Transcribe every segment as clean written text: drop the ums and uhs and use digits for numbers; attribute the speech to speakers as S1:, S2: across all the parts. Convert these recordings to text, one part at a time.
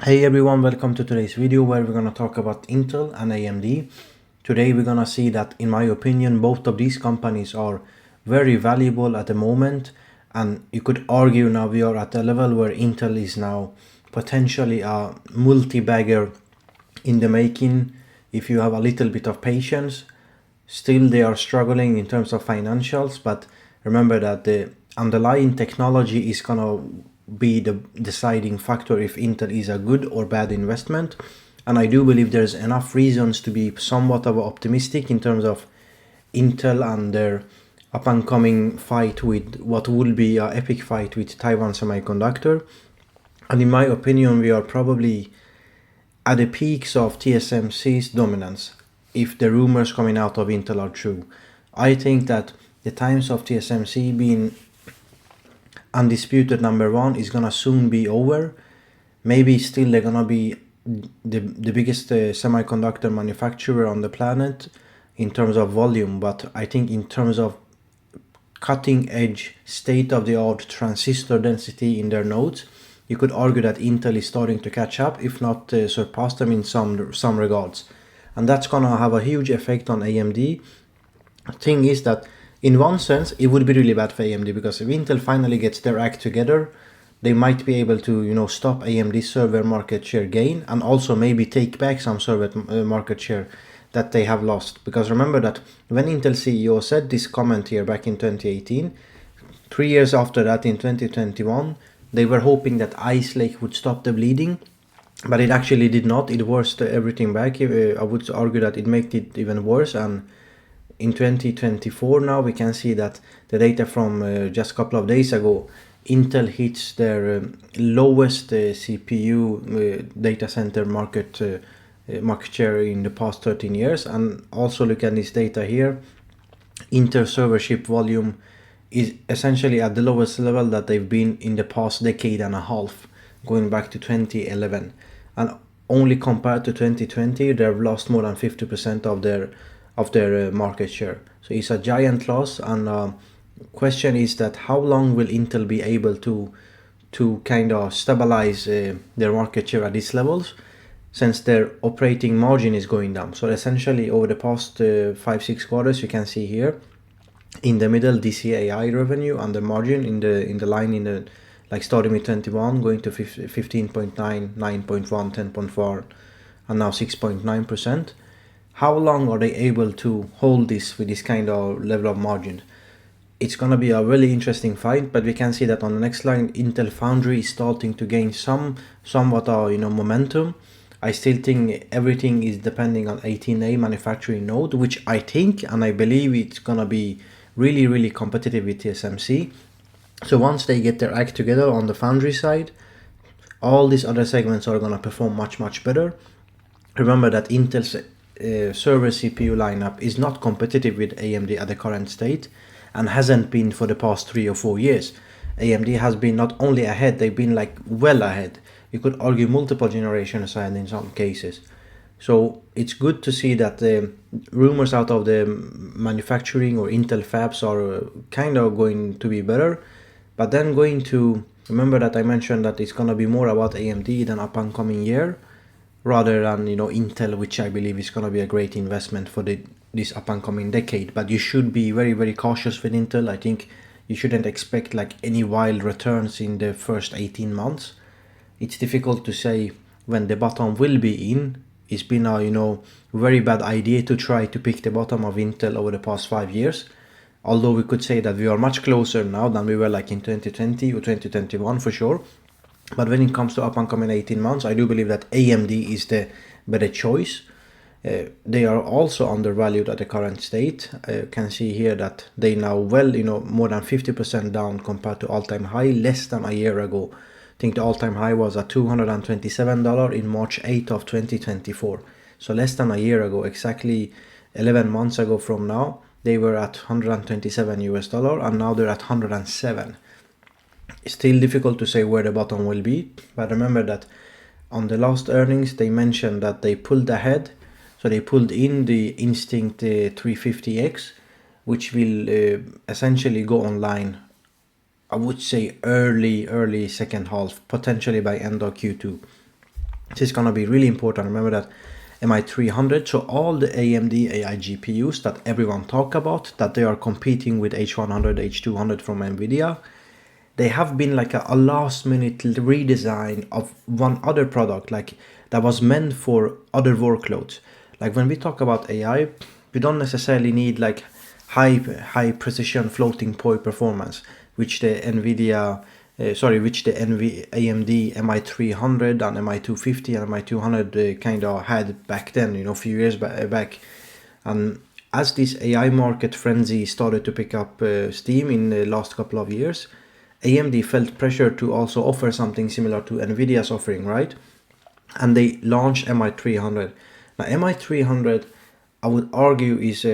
S1: Hey everyone, welcome to today's video where we're going to talk about Intel and AMD. Today we're going to see that, in my opinion, both of these companies are very valuable at the moment, and you could argue now we are at a level where Intel is now potentially a multi-bagger in the making if you have a little bit of patience. Still they are struggling in terms of financials, but remember that the underlying technology is gonna be the deciding factor if Intel is a good or bad investment. And I do believe there's enough reasons to be somewhat of optimistic in terms of Intel and their up and coming fight with what will be an epic fight with Taiwan Semiconductor. And in my opinion, we are probably at the peaks of TSMC's dominance if the rumors coming out of Intel are true. I think that the times of TSMC being undisputed number one is gonna soon be over. Maybe still they're gonna be the biggest semiconductor manufacturer on the planet in terms of volume, but I think in terms of cutting edge state of the art transistor density in their nodes, you could argue that Intel is starting to catch up, if not surpass them in some regards, and that's gonna have a huge effect on AMD. Thing is that in one sense it would be really bad for AMD, because if Intel finally gets their act together, they might be able to stop AMD server market share gain and also maybe take back some server market share that they have lost. Because remember that when Intel CEO said this comment here back in 2018, 3 years after that in 2021, they were hoping that Ice Lake would stop the bleeding, but it actually did not. It worsened everything back. I would argue that it made it even worse. And in 2024 now we can see that the data from just a couple of days ago, Intel hits their lowest CPU data center market share in the past 13 years. And also look at this data here, Intel server ship volume is essentially at the lowest level that they've been in the past decade and a half, going back to 2011. And only compared to 2020, they've lost more than 50% of their market share. So it's a giant loss. And question is that how long will Intel be able to kind of stabilize their market share at these levels, since their operating margin is going down. So essentially over the past 5-6 quarters, you can see here in the middle DCAI revenue and the margin in the line in the, like, starting with 21 going to 15.9, 9.1, 10.4, and now 6.9%. How long are they able to hold this with this kind of level of margin? It's gonna be a really interesting fight. But we can see that on the next line, Intel Foundry is starting to gain somewhat momentum. I still think everything is depending on 18A manufacturing node, which I think and I believe it's gonna be really competitive with TSMC. So once they get their act together on the foundry side, all these other segments are gonna perform much better. Remember that Intel's server CPU lineup is not competitive with AMD at the current state, and hasn't been for the past 3 or 4 years. AMD has been not only ahead, they've been like well ahead. You could argue multiple generations ahead in some cases. So it's good to see that the rumors out of the manufacturing or Intel fabs are kind of going to be better. But then going to remember that I mentioned that it's going to be more about AMD than up and coming year, rather than Intel, which I believe is going to be a great investment for this up and coming decade. But you should be very cautious with Intel. I think you shouldn't expect like any wild returns in the first 18 months. It's difficult to say when the bottom will be in. It's been a very bad idea to try to pick the bottom of Intel over the past 5 years. Although we could say that we are much closer now than we were like in 2020 or 2021 for sure. But when it comes to up and coming 18 months, I do believe that AMD is the better choice. They are also undervalued at the current state. You can see here that they now more than 50% down compared to all-time high less than a year ago. I think the all-time high was at $227 in March 8th of 2024. So less than a year ago, exactly 11 months ago from now, they were at $127 and now they're at 107. It's still difficult to say where the bottom will be, but remember that on the last earnings they mentioned that they pulled ahead. So they pulled in the Instinct 350X, which will essentially go online, I would say early second half, potentially by end of Q2. This is gonna be really important. Remember that MI300, so all the AMD AI GPUs that everyone talk about, that they are competing with H100, H200 from NVIDIA, they have been like a last minute redesign of one other product, like that was meant for other workloads. Like when we talk about AI, we don't necessarily need like high precision floating point performance, which the AMD MI300 and MI250 and MI200 kind of had back then, a few years back. And as this AI market frenzy started to pick up steam in the last couple of years, AMD felt pressure to also offer something similar to NVIDIA's offering, right? And they launched MI300. Now, MI300, I would argue, is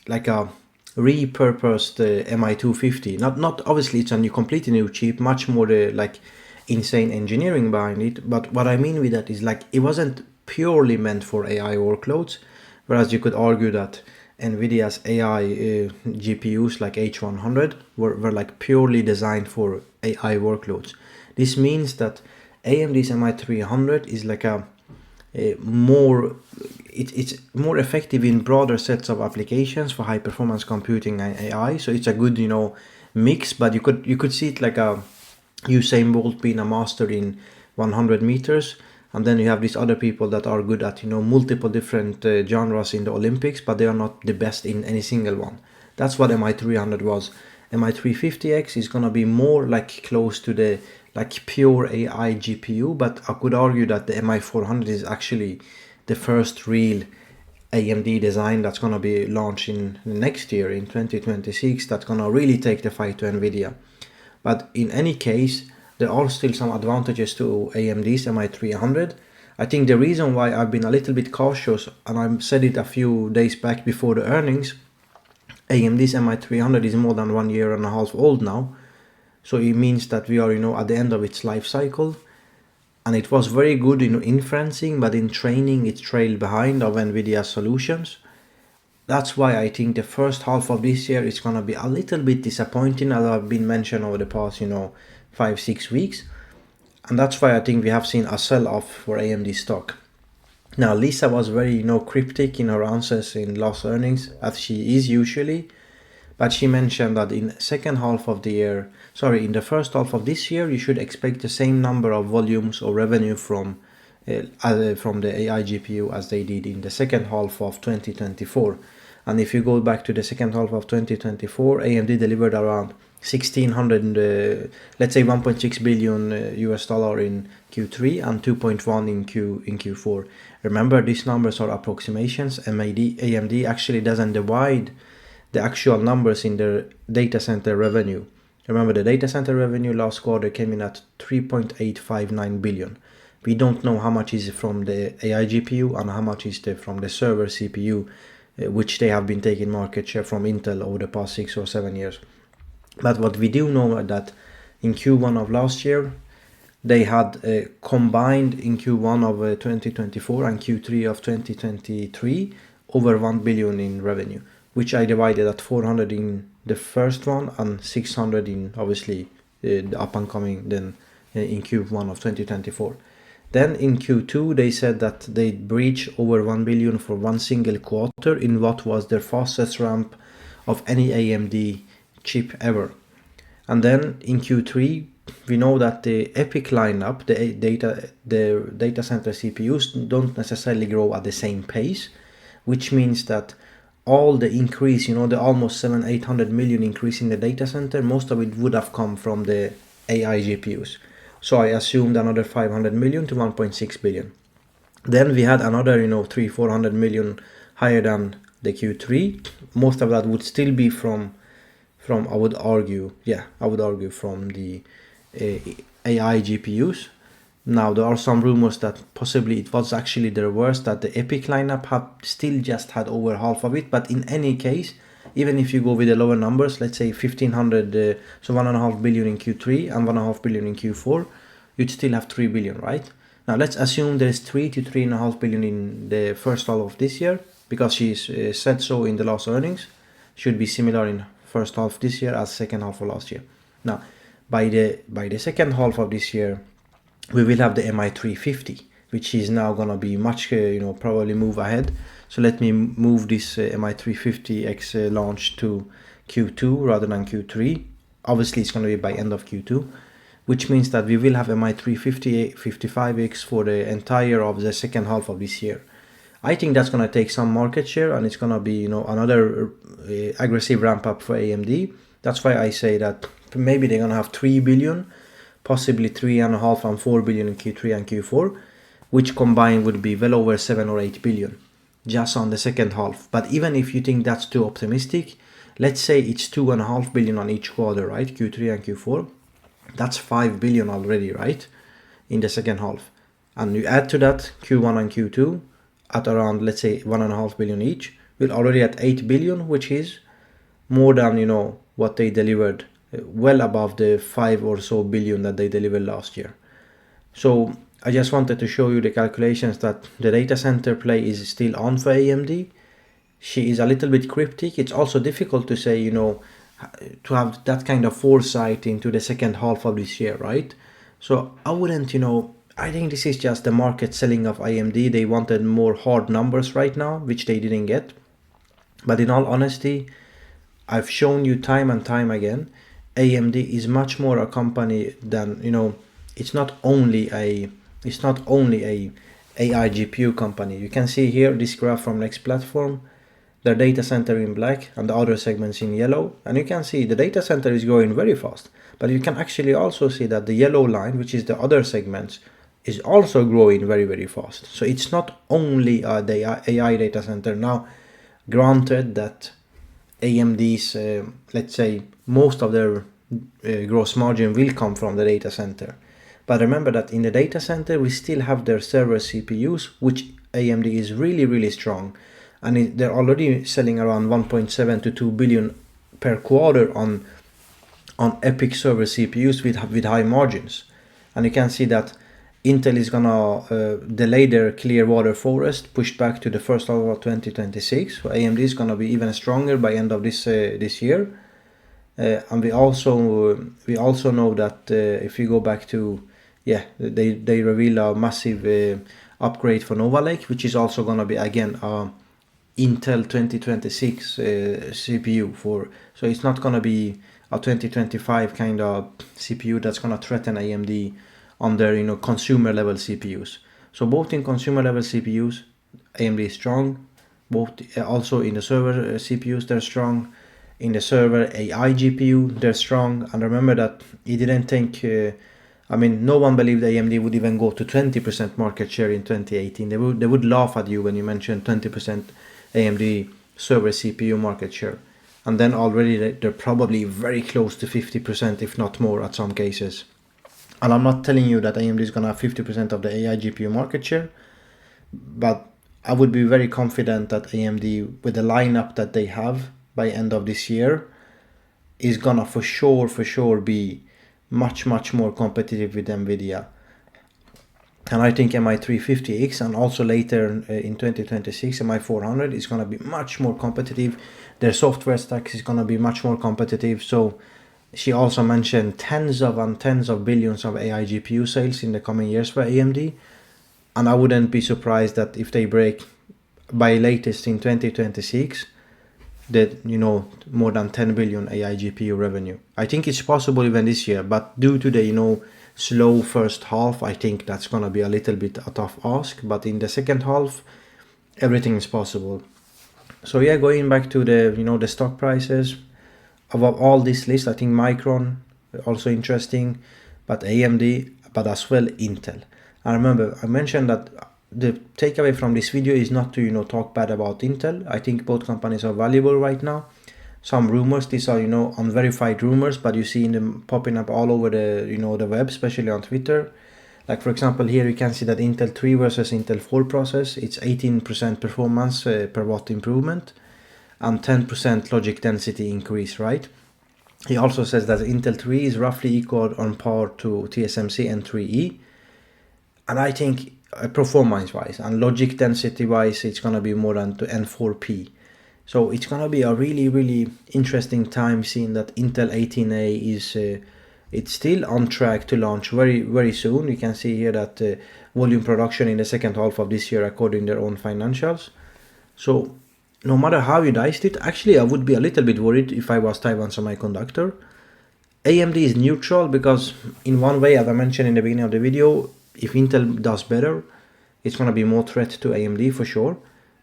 S1: like a repurposed MI250. Not obviously, it's a completely new chip, much more like insane engineering behind it. But what I mean with that is like it wasn't purely meant for AI workloads, whereas you could argue that NVIDIA's AI GPUs like H100 were like purely designed for AI workloads. This means that AMD's MI300 is like it's more effective in broader sets of applications for high performance computing and AI. So it's a good mix, but you could see it like a Usain Bolt being a master in 100 meters, and then you have these other people that are good at multiple different genres in the Olympics, but they are not the best in any single one. That's what MI300 was. MI350X is gonna be more like close to the like pure AI GPU, but I could argue that the MI400 is actually the first real AMD design that's gonna be launched in next year in 2026. That's gonna really take the fight to NVIDIA. But in any case, there are still some advantages to AMD's MI300. I think the reason why I've been a little bit cautious, and I said it a few days back before the earnings, AMD's MI300 is more than 1.5 years old now. So it means that we are, at the end of its life cycle. And it was very good in inferencing, but in training it trailed behind of NVIDIA solutions. That's why I think the first half of this year is going to be a little bit disappointing, as I've been mentioned over the past, 5-6 weeks. And that's why I think we have seen a sell-off for AMD stock. Now, Lisa was very, cryptic in her answers in last earnings, as she is usually. But she mentioned that in the first half of this year, you should expect the same number of volumes or revenue from the AI GPU as they did in the second half of 2024. And if you go back to the second half of 2024, AMD delivered around 1600, let's say 1.6 billion US dollar in Q3 and 2.1 in Q4. Remember, these numbers are approximations. AMD actually doesn't divide the actual numbers in their data center revenue. Remember, the data center revenue last quarter came in at 3.859 billion. We don't know how much is from the AI GPU and how much is from the server CPU, which they have been taking market share from Intel over the past 6 or 7 years. But what we do know is that in Q1 of last year, they had combined in Q1 of 2024 and Q3 of 2023 over 1 billion in revenue, which I divided at 400 in the first one and 600 in obviously the up and coming then in Q1 of 2024. Then in Q2 they said that they breached over 1 billion for one single quarter in what was their fastest ramp of any AMD chip ever. And then in Q3 we know that the EPYC lineup, the data center CPUs don't necessarily grow at the same pace, which means that all the increase, the almost 700-800 million increase in the data center, most of it would have come from the AI GPUs. So I assumed another 500 million to 1.6 billion. Then we had another, 300-400 million higher than the Q3. Most of that would still be from I would argue from the AI GPUs. Now, there are some rumors that possibly it was actually the reverse, that the EPYC lineup had over half of it. But in any case, even if you go with the lower numbers, let's say 1500, so 1.5 billion in Q3 and 1.5 billion in Q4, you'd still have 3 billion, right? Now, let's assume there is 3 to 3.5 billion in the first half of this year, because she said so in the last earnings. Should be similar in first half this year as second half of last year. Now, by the second half of this year, we will have the MI350, which is now gonna be much, probably move ahead. So let me move this MI350X launch to Q2 rather than Q3. Obviously, it's gonna be by end of Q2, which means that we will have MI355X for the entire of the second half of this year. I think that's gonna take some market share, and it's gonna be another aggressive ramp up for AMD. That's why I say that maybe they're gonna have 3 billion, possibly 3.5 and 4 billion in Q3 and Q4, which combined would be well over 7 or 8 billion just on the second half. But even if you think that's too optimistic, let's say it's 2.5 billion on each quarter, right? Q3 and Q4, that's 5 billion already, right? In the second half. And you add to that Q1 and Q2 at around, let's say, 1.5 billion each, we're already at 8 billion, which is more than, what they delivered, well above the 5 or so billion that they delivered last year. So I just wanted to show you the calculations that the data center play is still on for AMD. She is a little bit cryptic. It's also difficult to say, to have that kind of foresight into the second half of this year, right? So I wouldn't, I think this is just the market selling of AMD. They wanted more hard numbers right now, which they didn't get. But in all honesty, I've shown you time and time again, AMD is much more a company than, it's not only a AI GPU company. You can see here this graph from Next Platform, their data center in black and the other segments in yellow. And you can see the data center is growing very fast. But you can actually also see that the yellow line, which is the other segments, is also growing very, very fast. So it's not only the AI data center. Now, granted that AMD's, let's say, most of their gross margin will come from the data center. But remember that in the data center, we still have their server CPUs, which AMD is really, really strong. And they're already selling around 1.7 to 2 billion per quarter on EPYC server CPUs with high margins. And you can see that Intel is gonna delay their Clearwater Forest, pushed back to the first half of 2026. So AMD is gonna be even stronger by end of this year. And we also know that if you go back to, they reveal a massive upgrade for Nova Lake, which is also gonna be again Intel 2026 CPU for. So it's not gonna be a 2025 kind of CPU that's gonna threaten AMD on their consumer level CPUs. So both in consumer level CPUs, AMD is strong. Both also in the server CPUs, they're strong. In the server AI GPU, they're strong. And remember that he didn't think, no one believed AMD would even go to 20% market share in 2018. They would laugh at you when you mentioned 20% AMD server CPU market share. And then already they're probably very close to 50%, if not more at some cases. And I'm not telling you that AMD is going to have 50% of the AI GPU market share, but I would be very confident that AMD, with the lineup that they have by end of this year, is going to for sure be much more competitive with NVIDIA. And I think MI350X and also later in 2026 MI400 is going to be much more competitive. Their software stack is going to be much more competitive. So she also mentioned tens of billions of AI GPU sales in the coming years for AMD. And I wouldn't be surprised that if they break by latest in 2026, that, more than 10 billion AI GPU revenue. I think it's possible even this year, but due to the, slow first half, I think that's going to be a little bit a tough ask. But in the second half, everything is possible. So going back to the, the stock prices. Above all this list, I think Micron, also interesting, but AMD, but as well Intel. And remember, I mentioned that the takeaway from this video is not to, talk bad about Intel. I think both companies are valuable right now. Some rumors, these are, unverified rumors, but you see them popping up all over the, the web, especially on Twitter. Like, for example, here you can see that Intel 3 versus Intel 4 process, it's 18% performance per watt improvement and 10% logic density increase, right? He also says that Intel 3 is roughly equal on par to TSMC N3E. And I think performance-wise and logic density-wise, it's going to be more than to N4P. So it's going to be a really, really interesting time seeing that Intel 18A is it's still on track to launch very, very soon. You can see here that volume production in the second half of this year according to their own financials. So no matter how you diced it, actually I would be a little bit worried if I was Taiwan Semiconductor. AMD is neutral because in one way, as I mentioned in the beginning of the video, if Intel does better, it's going to be more threat to AMD for sure.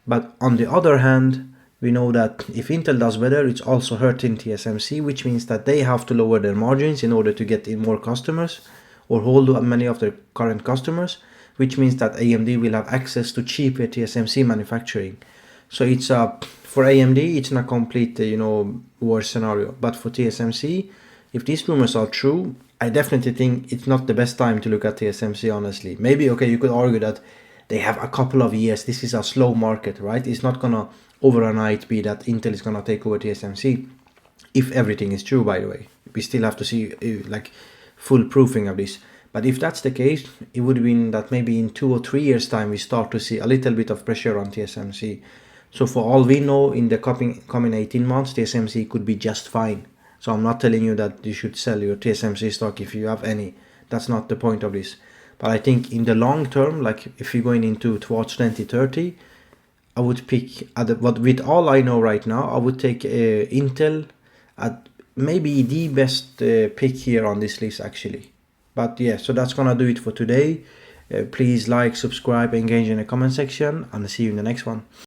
S1: But on the other hand, we know that if Intel does better, it's also hurting TSMC, which means that they have to lower their margins in order to get in more customers or hold many of their current customers, which means that AMD will have access to cheaper TSMC manufacturing. So it's for AMD, it's not a complete worst scenario. But for TSMC, if these rumors are true, I definitely think it's not the best time to look at TSMC, honestly. Maybe, okay, you could argue that they have a couple of years. This is a slow market, right? It's not gonna overnight be that Intel is gonna take over TSMC. If everything is true, by the way. We still have to see like full proofing of this. But if that's the case, it would mean that maybe in 2 or 3 years time, we start to see a little bit of pressure on TSMC. So for all we know, in the coming 18 months, TSMC could be just fine. So I'm not telling you that you should sell your TSMC stock if you have any. That's not the point of this. But I think in the long term, like if you're going into towards 2030, I would pick, but with all I know right now, I would take Intel at maybe the best pick here on this list actually. But yeah, so that's gonna do it for today. Please like, subscribe, engage in the comment section, and see you in the next one.